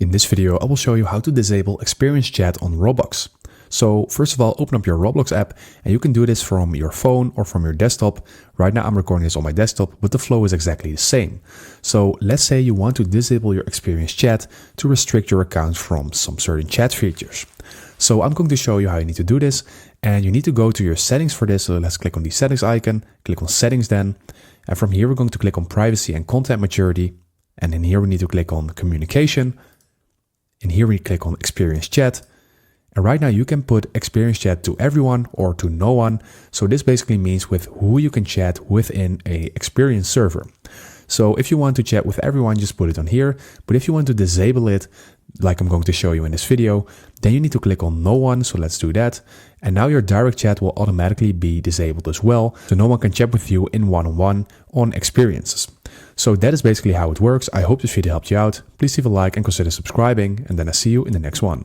In this video, I will show you how to disable experience chat on Roblox. So first of all, open up your Roblox app and you can do this from your phone or from your desktop. Right now I'm recording this on my desktop, but the flow is exactly the same. So let's say you want to disable your experience chat to restrict your account from some certain chat features. So I'm going to show you how you need to do this, and you need to go to your settings for this. So let's click on the settings icon, click on settings then. And from here, we're going to click on privacy and content maturity. And in here, we need to click on communication. In here, we click on experience chat. And right now you can put experience chat to everyone or to no one. So this basically means with who you can chat within a experience server. So if you want to chat with everyone, just put it on here. But if you want to disable it, like I'm going to show you in this video, then you need to click on no one. So let's do that. And now your direct chat will automatically be disabled as well. So no one can chat with you in one-on-one on experiences. So that is basically how it works. I hope this video helped you out. Please leave a like and consider subscribing. And then I see you in the next one.